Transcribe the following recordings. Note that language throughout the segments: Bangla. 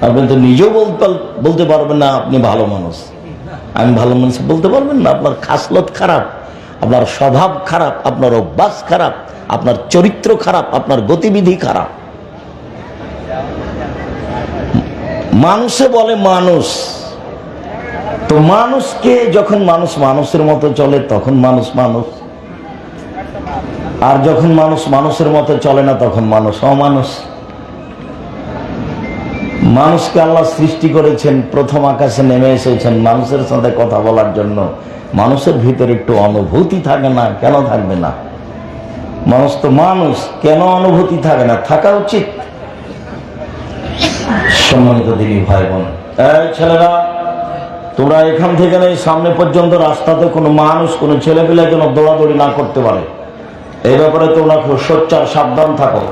আপনি তো নিজেও বলতে পারবেন না আপনি ভালো মানুষ। আমি ভালো মানুষ বলতে পারবেন না? আপনার খাসলত খারাপ, আপনার স্বভাব খারাপ, আপনার অভ্যাস খারাপ, আপনার চরিত্র খারাপ, আপনার গতিবিধি খারাপ। মানুষে বলে মানুষ, তো মানুষকে যখন মানুষ মানুষের মতো চলে তখন মানুষ মানুষ, আর যখন মানুষ মানুষের মতো চলে না তখন মানুষ অমানুষ। মানুষকে আল্লাহ সৃষ্টি করেছেন, প্রথম আকাশে নেমে এসেছেন মানুষের সাথে কথা বলার জন্য। মানুষের ভিতরে একটু অনুভূতি থাকে না? কেন থাকবে না? মানুষ তো মানুষ, কেন অনুভূতি থাকে না? থাকা উচিত। সম্মানিত দিনী ভাই বোন, এই ছেলেরা, তোমরা এখান থেকে নেই সামনে পর্যন্ত রাস্তাতে কোনো মানুষ, কোনো ছেলেপিলে যেন দৌড়াদৌড়ি না করতে পারে, এই ব্যাপারে তোমরা খুব সোচ্চার সাবধান থাকো।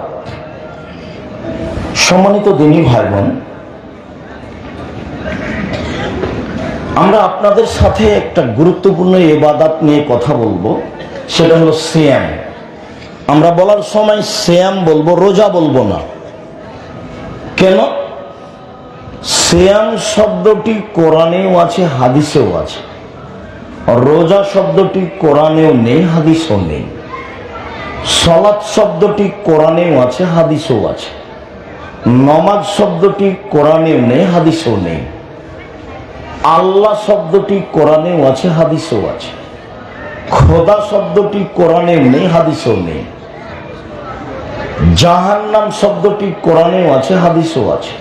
সম্মানিত দিনী ভাই বোন, আমরা আপনাদের সাথে একটা গুরুত্বপূর্ণ ইবাদত নিয়ে কথা বলবো, সেটা হলো সিয়াম। আমরা বলার সময় সিয়াম বলবো, রোজা বলবো না। কেন? সিয়াম শব্দটি কোরআনেও আছে, হাদিসেও আছে। রোজা শব্দটি কোরআনেও নেই, হাদিসেও নেই। সালাত শব্দটি কোরআনেও আছে, হাদিসেও আছে। নামাজ শব্দটি কোরআনেও নেই, হাদিসেও নেই। আল্লাহ শব্দটি কোরআনেও আছে, হাদিসেও আছে। খোদা শব্দটি কোরআনেও নেই, হাদিসেও নেই। জাহান্নাম শব্দটি কোরআনেও আছে, হাদিসেও আছে।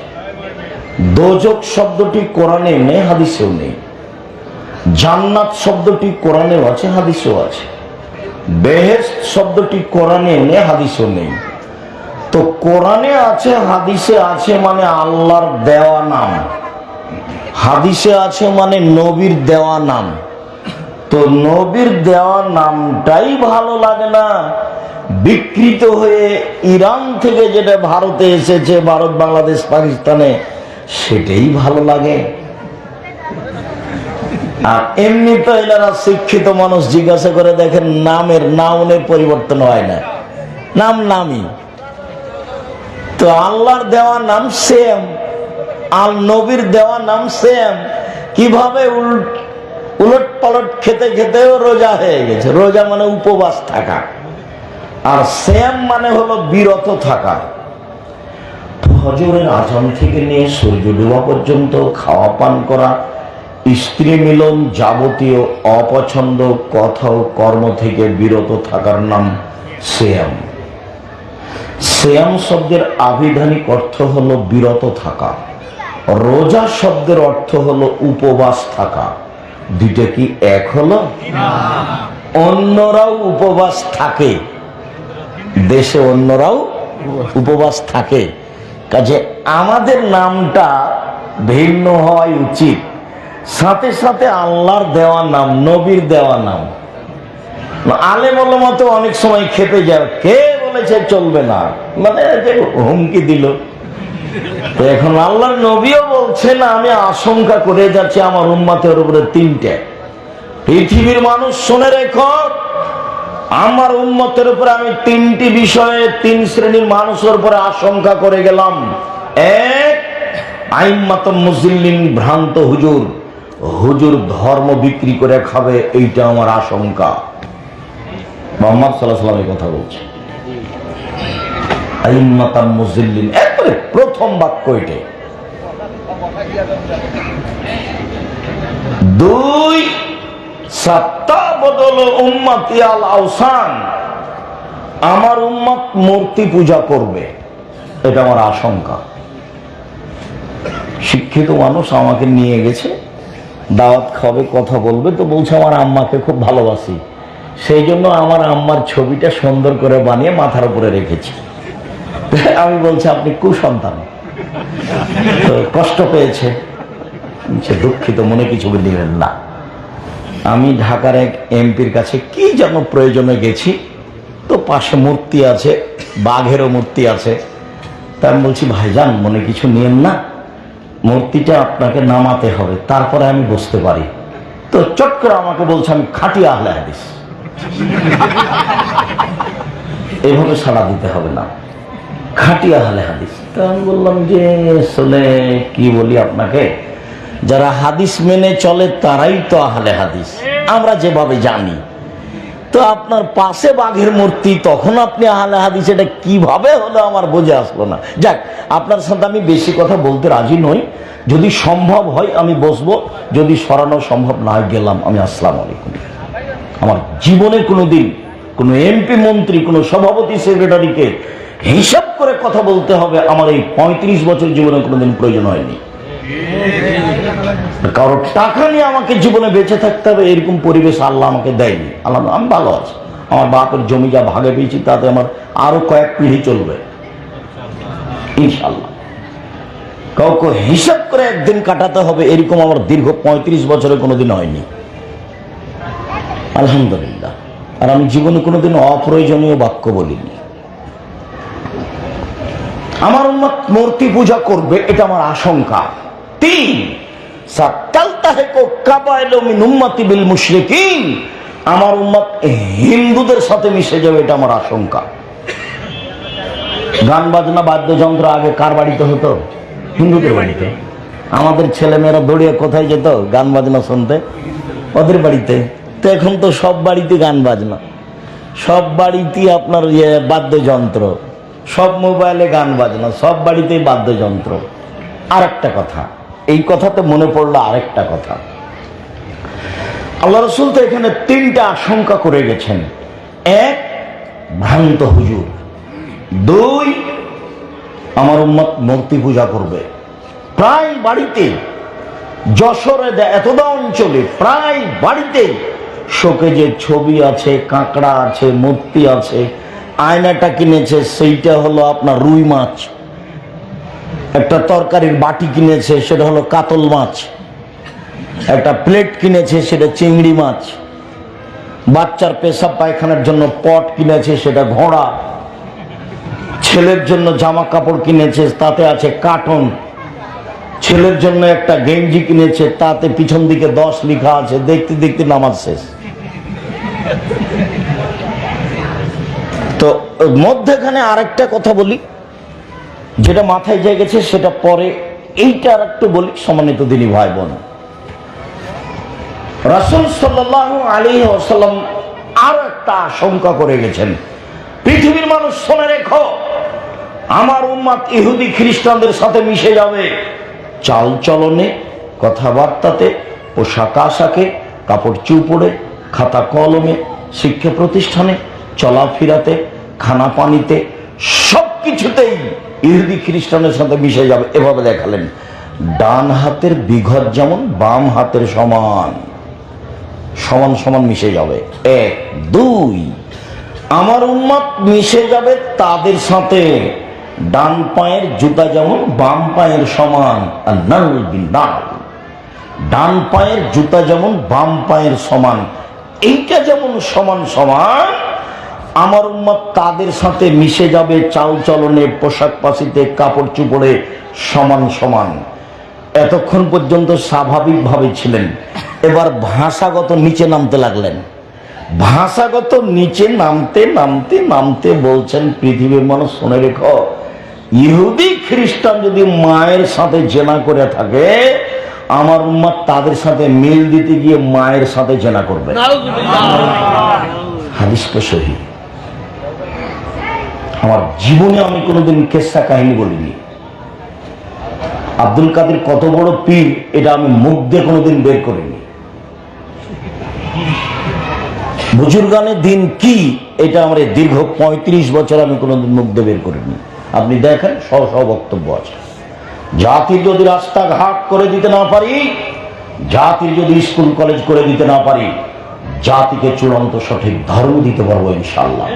দোজক শব্দটি কোরআনেও নেই, হাদিসেও নেই। জান্নাত শব্দটি কোরআনেও আছে, হাদিসেও আছে। বেহেশত শব্দটি কোরআনেও নেই, হাদিসেও নেই। তো কোরআনে আছে, হাদিসে আছে মানে আল্লাহর দেওয়া নাম, হাদিসে আছে মানে নবীর দেওয়া নাম। তো নবীর দেওয়া নামটাই ভালো লাগে না, বিকৃত হয়ে ইরান থেকে যেটা ভারতে এসেছে, ভারত বাংলাদেশ পাকিস্তানে, সেটাই ভালো লাগে। আর এমনি তো এনারা শিক্ষিত মানুষ, জিজ্ঞাসা করে দেখেন নামের নাউনের পরিবর্তন হয় না, নাম নামই। তো আল্লাহর দেওয়া নাম সেম, আর নবীর দেওয়া নাম সেম। কিভাবে উলট পালট খেতে খেতেও রোজা হয়ে গেছে। রোজা মানে উপবাস থাকা, আর সেম মানে হলো বিরত থাকা। ফজরের আজান থেকে নিয়ে সূর্য ডোবা পর্যন্ত খাওয়া পান করা, স্ত্রী মিলন, যাবতীয় অপছন্দ কথা ও কর্ম থেকে বিরত থাকার নাম সিয়াম। সিয়াম শব্দের আবিধানিক অর্থ হলো বিরত থাকা। রোজা শব্দের অর্থ হলো উপবাস থাকা। দুইটা কি এক হলো? অন্যরাও উপবাস থাকে, দেশে অন্যরাও উপবাস থাকে, কাজে আমাদের নামটা ভিন্ন হওয়াই উচিত। সাথে সাথে আল্লাহর দেওয়া নাম, নবীর দেওয়া নাম। আলেম ওলামা তো অনেক সময় খেপে যায়, কে বলেছে চলবে না, মানে যে হুমকি দিল। তো এখন আল্লাহর নবীও বলছেন, আমি আশঙ্কা করে যাচ্ছি আমার উম্মতের উপরে তিনটে। পৃথিবীর মানুষ শুনে রেখো, আমার উম্মতের উপরে আমি তিনটি বিষয়ে, তিন শ্রেণীর মানুষের উপরে আশঙ্কা করে গেলাম। এক, আইম্মাতুল মুজিল্লিন, ভ্রান্ত হুজুর, হুজুর ধর্ম বিক্রি করে খাবে, এইটা আমার আশঙ্কা। মুহাম্মদ সাল্লাল্লাহু আলাইহি ওয়াসাল্লাম এই কথা বলছে। আইম্মাতুল মুজিল্লিন, একবারে প্রথম বাক্য এটা। দুই, সাত্তাবদল উম্মতি আল আওসান, আমার উম্মত মূর্তি পূজা করবে, এটা আমার আশঙ্কা। শিক্ষিত মানুষ আমাকে নিয়ে গেছে, দাওয়াত খাবে, কথা বলবে, তো বলছে আমার আম্মাকে খুব ভালোবাসি, সেই জন্য আমার আম্মার ছবিটা সুন্দর করে বানিয়ে মাথার উপরে রেখেছি। আমি বলছি আপনি কুসন্তান, তো কষ্ট পেয়েছে, দুঃখিত, মনে কিছু দিলেন না। আমি ঢাকার এক এমপির কাছে কি যেন প্রয়োজনে গেছি, তো পাশে মূর্তি আছে, বাঘেরও মূর্তি আছে। তা আমি বলছি ভাইজান মনে কিছু নিয়েন না, মূর্তিটা আপনাকে নামাতে হবে, তারপরে আমি বসতে পারি। তো চট করে আমাকে বলছে আমি খাঁটি আহলে হাদিস, এইভাবে সাড়া দিতে হবে না, খাঁটি আহলে হাদিস। তো আমি বললাম যে আসলে কি বলি আপনাকে, যারা হাদিস মেনে চলে তারাই তো আহলে হাদিস, আমরা যেভাবে জানি। তো আপনার পাশে বাঘের মূর্তি, তখন আপনি আহলে হাদিস, এটা কিভাবে হলো আমার বুঝে আসলো না। যাক, আপনার সাথে আমি বেশি কথা বলতে রাজি নই। যদি সম্ভব হয় আমি বসবো, যদি সরানো সম্ভব না হয় গেলাম আমি। আসসালামু আলাইকুম। আমার জীবনে কোনোদিন কোনো এমপি মন্ত্রী, কোনো সভাপতি সেক্রেটারিকে হিসাব করে কথা বলতে হবে আমার এই 35 বছর জীবনে কোনোদিন প্রয়োজন হয়নি। কারো টাকা নিয়ে আমাকে জীবনে বেঁচে থাকতে হবে এরকম পরিবেশ আল্লাহ আমাকে দেয়নি। আল্লাহ, আমি ভালো আছি, আমার বাপের জমি যা ভাগে পেয়েছি তাতে আমার আরো কয়েক পিঢ়ি চলবে ইনশাল্লাহ। কাউকে হিসাব করে একদিন কাটাতে হবে এরকম আমার দীর্ঘ 35 বছরে কোনোদিন হয়নি, আলহামদুলিল্লাহ। আর আমি জীবনে কোনোদিন অপ্রয়োজনীয় বাক্য বলিনি। আমার উম্মত মূর্তি পূজা করবে, এটা আমার আশঙ্কা। 3, আমার উম্মত হিন্দুদের সাথে মিশে যাবে, এটা আমার আশঙ্কা। গান বাজনা বাদ্যযন্ত্র আগে কার বাড়িতে হতো? হিন্দুদের বাড়িতে। আমাদের ছেলেমেয়েরা দৌড়িয়ে কোথায় যেত গান বাজনা শুনতে? ওদের বাড়িতে। তো এখন তো সব বাড়িতে গান বাজনা, সব বাড়িতে আপনার বাদ্যযন্ত্র, সব মোবাইলে গান বাজনা, সব বাড়িতেই বাদ্যযন্ত্র। আরেকটা কথা, এই কথাতে মনে পড়লো আরেকটা কথা। আল্লাহ রাসূল তো এখানে 3টা আশঙ্কা করে গেছেন। 1, ভ্রান্ত হুজুর। 2, আমার উম্মত মূর্তি পূজা করবে। প্রায় বাড়িতে, যশোরে এতদা অঞ্চলে প্রায় বাড়িতে শোকেজের ছবি আছে, কাঁকড়া আছে, মূর্তি আছে। আয়নাটা কিনেছে, সেইটা হলো আপনার রুই মাছ। একটা তরকারির বাটি কিনেছে, সেটা হলো কাতল মাছ। একটা প্লেট কিনেছে, সেটা চিংড়ি মাছ। বাচ্চার পেশাব পায়খানার জন্য পট কিনেছে, সেটা ঘোড়া। ছেলের জন্য জামা কাপড় কিনেছে, তাতে আছে কার্টন। ছেলের জন্য একটা গেঞ্জি কিনেছে, তাতে পিছন দিকে 10 লেখা আছে। দেখতে দেখতে নামাজ শেষ। তো মধ্যখানে আরেকটা কথা বলি, যেটা মাথায় জেগেছে সেটা পরে, এইটা আর একটু বলি। সম্মানিত দিনী ভাই বোন, রাসূল সাল্লাল্লাহু আলাইহি ওয়াসাল্লাম আরো একটা আশঙ্কা করে গেছেন। পৃথিবীর মানুষ শুনে রেখো, আমার উম্মত ইহুদি খ্রিস্টানদের সাথে মিশে যাবে। চাল চলনে, কথাবার্তাতে, পোশাক আশাকে, কাপড় চুপড়ে, খাতা কলমে, শিক্ষা প্রতিষ্ঠানে, চলাফেরাতে, খানা পানিতে, সব কিছুতেই ইহুদি খ্রিস্টানের সাথে মিশে যাবে। এভাবে দেখালেন, ডান হাতের বিঘত যেমন বাম হাতের সমান, সমান সমান মিশে যাবে। 1, 2, আমার উম্মত মিশে যাবে তাদের সাথে, ডান পায়ের জুতা যেমন বাম পায়ের সমান। আর নাল বিনাল, ডান পায়ের জুতা যেমন বাম পায়ের সমান, এইটা যেমন সমান সমান, আমার উম্মত তাদের সাথে মিশে যাবে চাল চলনে, পোশাক পাশিতে, কাপড় চুপড়ে সমান সমান। এতক্ষণ পর্যন্ত স্বাভাবিকভাবে ছিলেন, এবার ভাষাগত নিচে নামতে লাগলেন। ভাষাগত নিচে নামতে নামতে নামতে বলছেন, পৃথিবীর মানুষ শুনে রেখো, ইহুদি খ্রিস্টান যদি মায়ের সাথে জেনা করে থাকে, আমার উম্মত তাদের সাথে মিল দিতে গিয়ে মায়ের সাথে জেনা করবে। হাদিস তো সহিহ। আমার জীবনে আমি কোনোদিন কেসা কাহিনী বলিনি। আব্দুল কাদের কত বড় পীর, এটা আমি মুখ দিয়ে কোনোদিন বের করিনি। বুজুর্গানের দিন কি, এটা আমার দীর্ঘ 35 বছর আমি কোনোদিন মুখ দিয়ে বের করিনি। আপনি দেখেন, সহ বক্তব্য আছে। জাতির যদি রাস্তাঘাট করে দিতে না পারি, জাতির যদি স্কুল কলেজ করে দিতে না পারি, জাতিকে চূড়ান্ত সঠিক ধর্ম দিতে পারবো ইনশাআল্লাহ।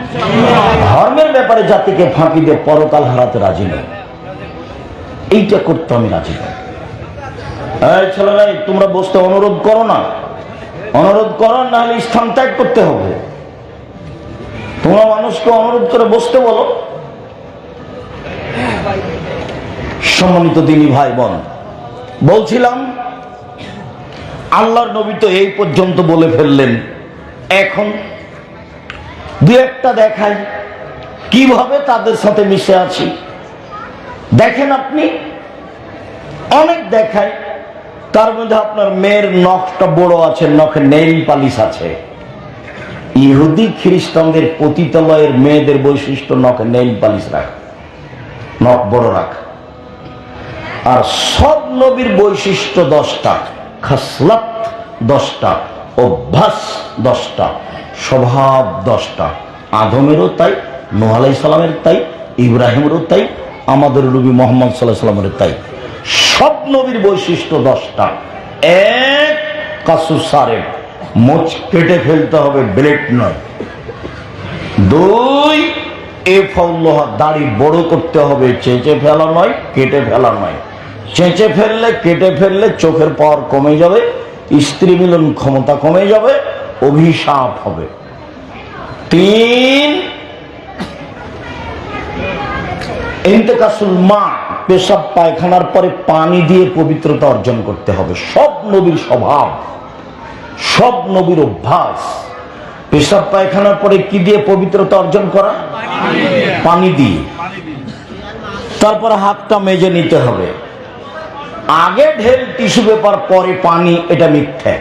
ধর্মের ব্যাপারে জাতিকে ফাঁকি দিয়ে পরকাল হারাতে রাজি নই, এইটা করতে আমি রাজি নই। এই ছেলেরা, তোমরা বসতে অনুরোধ করো না, অনুরোধ করো, নাহলে স্থান ত্যাগ করতে হবে। তোমরা মানুষকে অনুরোধ করে বসতে বলো। সম্মানিত দিনী ভাই বোন, বলছিলাম আল্লাহর নবী তো এই পর্যন্ত বলে ফেললেন। এখন 2-1টা দেখাই কিভাবে তাদের সাথে মিশে আছি। দেখেন আপনি অনেক দেখায়, তার মধ্যে আপনার মেয়ের নখটা বড় আছে, নখে নেইল পালিশ আছে। ইহুদি খ্রিস্টানদের পতিতালয়ের মেয়েদের বৈশিষ্ট্য নখে নেইল পালিশ রাখা, নখ বড় রাখা। আর সব নবীর বৈশিষ্ট্য 10টা, খাসলাত 10টা, অভ্যাস 10টা, স্বভাব 10টা। আদমেরও তাই, নূহ আলাইহিস সালামের তাই, ইব্রাহিমেরও তাই, আমাদের নবী মুহাম্মদ সাল্লাল্লাহু আলাইহি সাল্লামের তাই। সব নবীর বৈশিষ্ট্য 10টা। এক, কাসুসারে, মোচ কেটে ফেলতে হবে, ব্লেড নয়। 2, এফাউল্লাহ, দাড়ি বড় করতে হবে, চেঁচে ফেলা নয়, কেটে ফেলা নয়। চেঁচে ফেললে, কেটে ফেললে চোখের পাওয়ার কমে যাবে, স্ত্রী মিলন ক্ষমতা কমে যাবে, অভিশাপ হবে। 3, ইন্তেকাসুল মা, পেশাব পায়খানার পরে পানি দিয়ে পবিত্রতা অর্জন করতে হবে। সব নবীর স্বভাব, সব নবীর অভ্যাস। পেশাব পায়খানার পরে কি দিয়ে পবিত্রতা অর্জন করা? পানি দিয়ে। তারপর হাতটা মেজে নিতে হবে। আগে ঢেল টিস্যু পেপার পরে পানি, এটা মিথ্যা।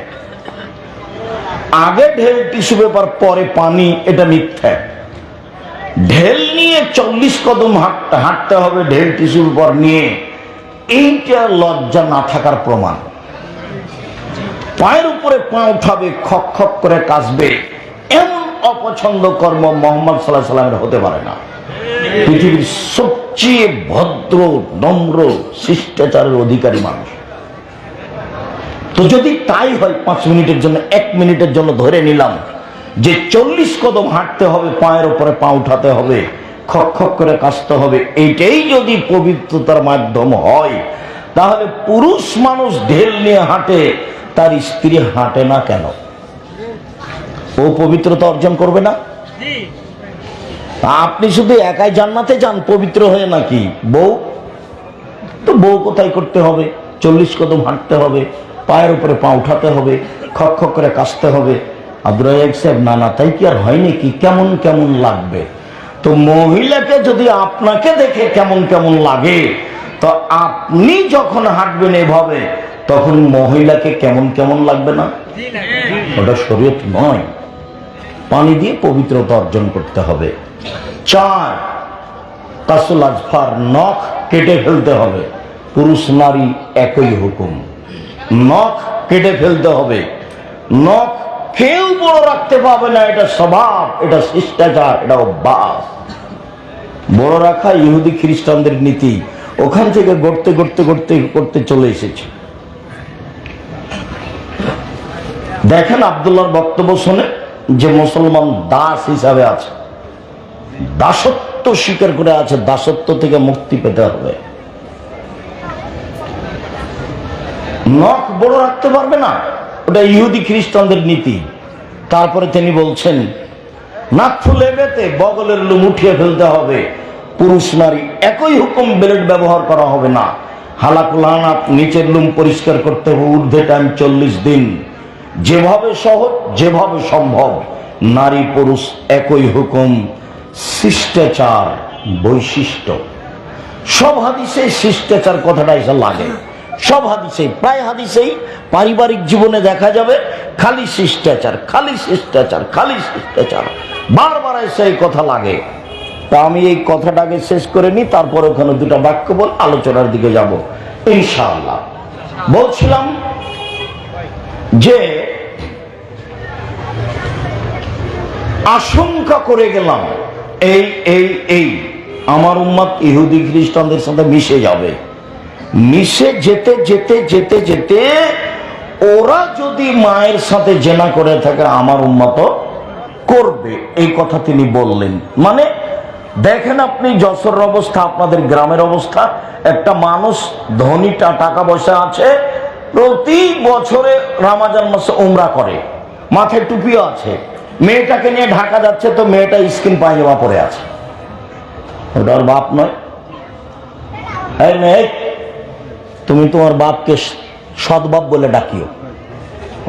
আগে ঢেল টিস্যু পেপার পরে পানি, এটা মিথ্যা। ঢেল নিয়ে 40 কদম হাঁটতে হবে, ঢেল টিস্যু পেপার নিয়ে, এইটা লজ্জা না থাকার প্রমাণ। পায়ের উপরে পা উঠাবে, খক খক করে কাশবে, এমন অপছন্দ কর্ম মুহাম্মদ সাল্লাল্লাহু আলাইহি সাল্লামের হতে পারে না। পৃথিবীর সবচেয়ে ভদ্র, নম্র, শিষ্টাচারের অধিকারী মানুষ। তো যদি তাই হয়, 5 মিনিটের জন্য, 1 মিনিটের জন্য ধরে নিলাম যে 40 কদম হাঁটতে হবে, পায়ের উপরে পা উঠাতে হবে, খক খক করে কাশতে হবে, এইটাই যদি পবিত্রতার মাধ্যম হয়, তাহলে পুরুষ মানুষ ঢেল নিয়ে হাঁটে, তার স্ত্রী হাঁটে না কেন? ও পবিত্রতা অর্জন করবে না? আপনি শুধু একাই জান্নাতে যান পবিত্র হয়ে, নাকি বউ? তো বউ কোথায় করতে হবে? 40 কদম হাঁটতে হবে, পায়ের উপরে পা উঠাতে হবে, খক খক করে কাশতে হবে। আব্দুর রাজ্জাক সাহেব, না না, তাই কি আর হয় নাকি? কেমন কেমন লাগবে? তো মহিলাকে যদি আপনাকে দেখে কেমন কেমন লাগে, তো আপনি যখন হাঁটবেন এভাবে, তখন মহিলাকে কেমন কেমন লাগবে না? ওটা শরীয়ত নয়। পানি দিয়ে পবিত্রতা অর্জন করতে হবে। 4, কাসুল আজফার, নখ কেটে ফেলতে হবে। পুরুষ নারী একই হুকুম, নখ কেটে ফেলতে হবে। নখ কেউ বড় রাখতে পারবে না, এটা স্বভাব, এটা শিষ্টাচার, এটা অভ্যাস। বড় রাখা ইহুদি খ্রিস্টানদের নীতি, ওখান থেকে গড়তে গড়তে গড়তে করতে চলে এসেছে। দেখেন আব্দুল্লাহর বক্তব্য শুনে, যে মুসলমান দাস হিসাবে আছে, দাসত্ব স্বীকার করে আছে, দাসত্ব থেকে মুক্তি পেতে হবে। নখ বড় রাখতে পারবে না, ওটা ইহুদি খ্রিস্টানদের নীতি। তারপরে তিনি বলছেন, নাক ফুলে বেতে বগলের লুম উঠিয়ে ফেলতে হবে। পুরুষ নারী একই হুকুম, ব্লেড ব্যবহার করা হবে না। হালাকুল আনাত, নিচের লুম পরিষ্কার করতে হবে, ঊর্ধ্বে টাইম 40 দিন। যেভাবে সহজ, যেভাবে সম্ভব, নারী পুরুষ একই হুকুম। শিষ্টাচার, বৈশিষ্ট্য, সব হাদিসে শিষ্টাচার কথাটা এসে লাগে। সব হাদিসেই, প্রায় হাদিসেই, পারিবারিক জীবনে দেখা যাবে খালি শিষ্টাচার, খালি শিষ্টাচার, খালি শিষ্টাচার, বারবার এসে এই কথা লাগে। তা আমি এই কথাটাকে শেষ করে নিই, তারপর ওখানে 2টা বাক্য বল আলোচনার দিকে যাব ইনশাআল্লাহ। বলছিলাম যে আশঙ্কা করে গেলাম, এই আমার উম্মত ইহুদি খ্রিস্টানদের সাথে মিশে যাবে। মিশে যেতে যেতে যেতে যেতে ওরা যদি মায়ের সাথে জেনা করে থাকে, আমার উম্মত করবে, এই কথা তিনি বললেন। মানে দেখেন আপনি যশোরের অবস্থা, আপনাদের গ্রামের অবস্থা। একটা মানুষ ধনী, টাকা পয়সা আছে, প্রতি বছরে রমজান মাসে উমরা করে, মাথায় টুপিও আছে, মেয়েটাকে নিয়ে ঢাকা যাচ্ছে, তো মেয়েটা স্কিন পায়জামা পরে আছে। ওটা ওর বাপ নয়? এই মেয়ে, তুমি তোমার বাপকে সৎবাপ বলে ডাকিও।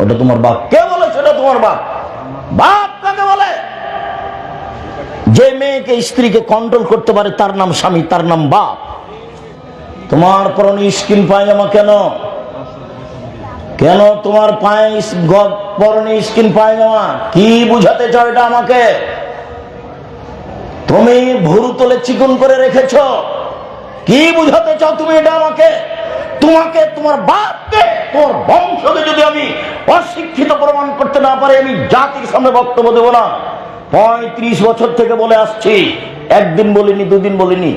ওটা তোমার বাপ। কে বলে সেটা তোমার বাপ? বাপ কাকে বলে? যে মেয়েকে, স্ত্রীকে কন্ট্রোল করতে পারে, তার নাম স্বামী, তার নাম বাপ। তোমার পরনে স্কিন পায়জামা কেন? কেন তোমার পরনে স্কিন পায়জামা? কি বুঝাতে চাও এটা আমাকে? তুমি ভুরু তোলে চিকন করে রেখেছ, কি বুঝাতে চাও তুমি এটা আমাকে? তোমাকে, তোমার বাপকে, তোমার বংশকে যদি আমি অশিক্ষিত প্রমাণ করতে না পারি, আমি জাতির সামনে বক্তব্য দেব না। 35 বছর থেকে বলে আসছি, একদিন বলিনি, দুদিন বলিনি,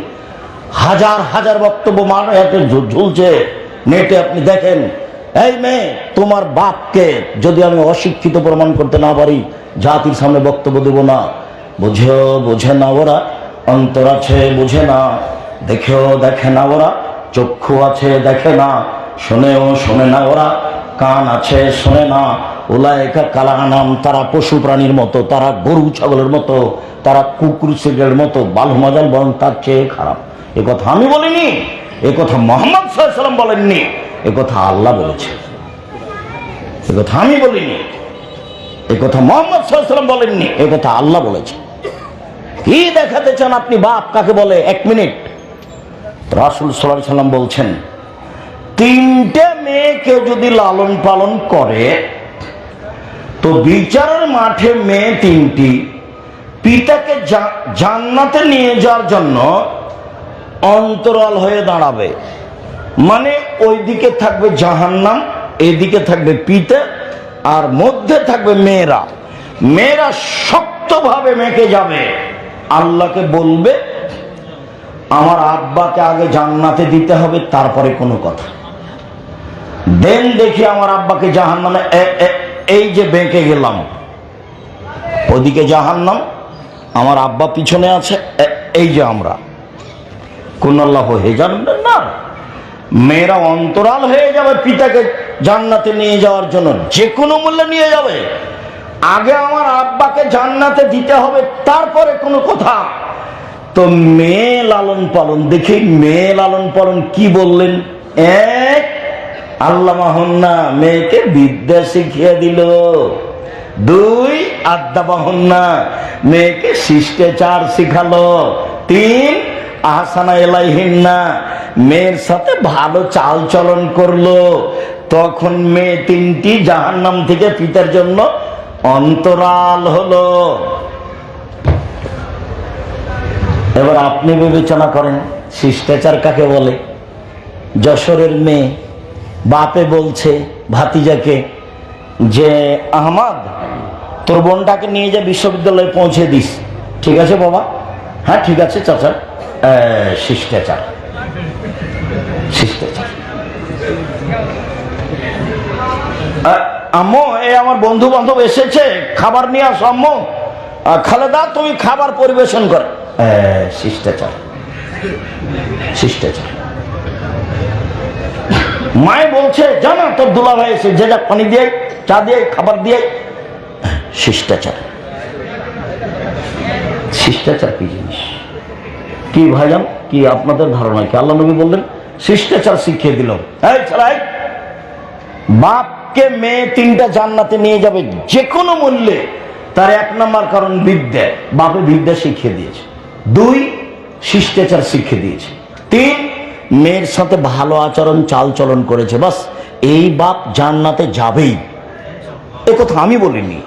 হাজার হাজার বক্তব্য ঝুলছে নেটে, আপনি দেখেন। এই মেয়ে, তোমার বাপকে যদি আমি অশিক্ষিত প্রমাণ করতে না পারি, জাতির সামনে বক্তব্য দেব না। বোঝে না ওরা, অন্তর আছে বোঝে না, দেখেও দেখে না ওরা, চক্ষু আছে দেখে না, শোনেও শোনে না ওরা, কান আছে শোনে না। উলাইকা কালানাম, তারা পশু প্রাণীর মতো, তারা গরু ছাগলের মতো, তারা কুকুর শিগের মতো, বালুমাজাল, বরং তার চেয়ে খারাপ। এ কথা আমি বলিনি, এ কথা মুহাম্মদ সাল্লাল্লাহু আলাইহি ওয়াসাল্লাম বলেননি, এ কথা আল্লাহ বলেছে। এ কথা আমি বলিনি, এ কথা মুহাম্মদ সাল্লাল্লাহু আলাইহি ওয়াসাল্লাম বলেননি, এ কথা আল্লাহ বলেছে। কি দেখাতে চান আপনি বাপ কাকে বলে? 1 মিনিট। রাসূল সাল্লাল্লাহু আলাইহি ওয়াসাল্লাম বলছেন, 3টে মেয়েকে যদি লালন পালন করে, তো বিচারের মাঠে মেয়ে 3টি পিতাকে জান্নাতে নিয়ে যাওয়ার জন্য অন্তরাল হয়ে দাঁড়াবে। মানে ওইদিকে থাকবে জাহান্নাম, এদিকে থাকবে পিতা, আর মধ্যে থাকবে মেয়েরা। মেয়েরা শক্তভাবে মেখে যাবে, আল্লাহকে বলবে আমার আব্বাকে আগে জান্নাতে দিতে হবে, তারপরে কোনো কথা। দেন দেখি আমার আব্বাকে জাহান্নামে, এই যে বেঁকে গেলাম, ওদিকে জাহান্নাম, আমার আব্বা পিছনে আছে, এই যে আমরা, কোন আল্লাহ হয়ে যাবে না। মেয়েরা অন্তরাল হয়ে যাবে পিতাকে জান্নাতে নিয়ে যাওয়ার জন্য, যে কোনো মূল্যে নিয়ে যাবে। আগে আমার আব্বাকে জান্নাতে দিতে হবে, তারপরে কোনো কথা। তো মেয়ে লালন পালন, দেখি মেয়ে লালন পালন কি বললেন? 1, আল্লাহ মাহন্না, মেয়েকে বিদ্যা শিখিয়ে দিল। 2, আদ্দা মাহন্না, মেয়েকে শিষ্টাচার শিখালো। 3, আহসানা ইলাইহিন্না, মেয়ের সাথে ভালো চাল চলন করলো। তখন মেয়ে 3টি জাহান্নাম থেকে পিতার জন্য অন্তরাল হলো। এবার আপনি বিবেচনা করেন, শিষ্টাচার কাকে বলে? যশোরের মেয়ে বাপে বলছে ভাতিজাকে যে আহমদ, তোর বোনটাকে নিয়ে যা বিশ্ববিদ্যালয়ে পৌঁছে দিস। ঠিক আছে বাবা, হ্যাঁ ঠিক আছে চাচা। শিষ্টাচার, শিষ্টাচার। আম্মু, এই আমার বন্ধু বান্ধব এসেছে, খাবার নিয়ে আসো। আম্মু, খালেদা তুমি খাবার পরিবেশন কর। শিষ্টাচার, শিষ্টাচার। মায় বলছে জানা তোর দুলা ভাই এসে, যে যা পানি দিয়ে, চা দিয়ে, খাবার দিয়ে। শিষ্টাচার, শিষ্টাচার কি জিনিস? কি ভাইজান, কি আপনাদের ধারণা কি? আল্লাহ নবী বললেন শিষ্টাচার শিখিয়ে দিল। এই ছেলে, বাপকে মেয়ে 3টা জান্নাতে নিয়ে যাবে যে কোনো মূল্যে, তার 1 নম্বর কারণ বিদ্যা, বাপে বিদ্যা শিখিয়ে দিয়েছে। 2, শিষ্টাচার শিখিয়ে দিয়েছে। 3, মেয়ের সাথে ভালো আচরণ চাল চলন করেছে। বাস, এই বাপ জান্নাতে যাবেই। এ কথা আমি বলিনি,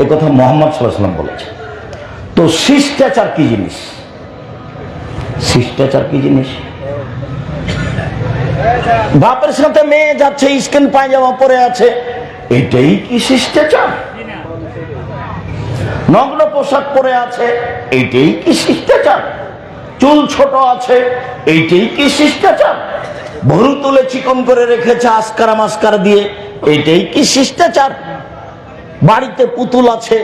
এ কথা মুহাম্মদ সাল্লাল্লাহু আলাইহি ওয়াসাল্লাম বলেছে। তো শিষ্টাচার কি জিনিস? শিষ্টাচার কি জিনিস? বাপের সাথে মেয়ে যাচ্ছে, স্কিন পায়জামা পরে আছে, এটাই কি শিষ্টাচার? নগ্ন পোশাক পরে আছে, এটাই কি শিষ্টাচার? চুল ছোট আছে, এইটাই কি শিষ্টাচার? ভুরু তুলে চিকন করে রেখেছে আসকারা মাস্কারা দিয়ে, এইটাই কি শিষ্টাচার? বাড়িতে পুতুল আছে,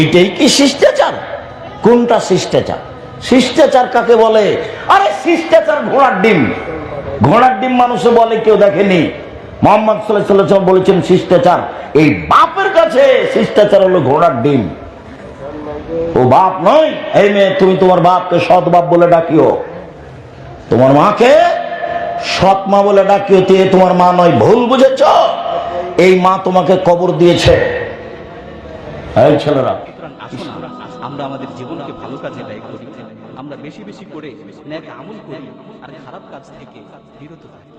এইটাই কি শিষ্টাচার? কোনটা শিষ্টাচার? শিষ্টাচার কাকে বলে? আরে শিষ্টাচার ঘোড়ার ডিম। ঘোড়ার ডিম মানুষে বলে, কেউ দেখেনি। মুহাম্মদ সাল্লাল্লাহু আলাইহি ওয়াসাল্লাম বলেছেন শিষ্টাচার এই বাপের কাছে, শিষ্টাচার হলো ঘোড়ার ডিম। ও বাপ নয়। এই মেয়ে, তুমি তোমার বাপকে সৎ বাপ বলে ডাকিও, তোমার মাকে সৎ মা বলে ডাকিও। তোমার মা নয়, ভুল বুঝেছ। এই মা তোমাকে কবর দিয়েছে। এই ছেলেরা, আমরা আমাদের জীবনকে ভালো কাজে ব্যয় করি। আমরা বেশি বেশি করে নেক আমল করি আর খারাপ কাজ থেকে বিরত থাকি।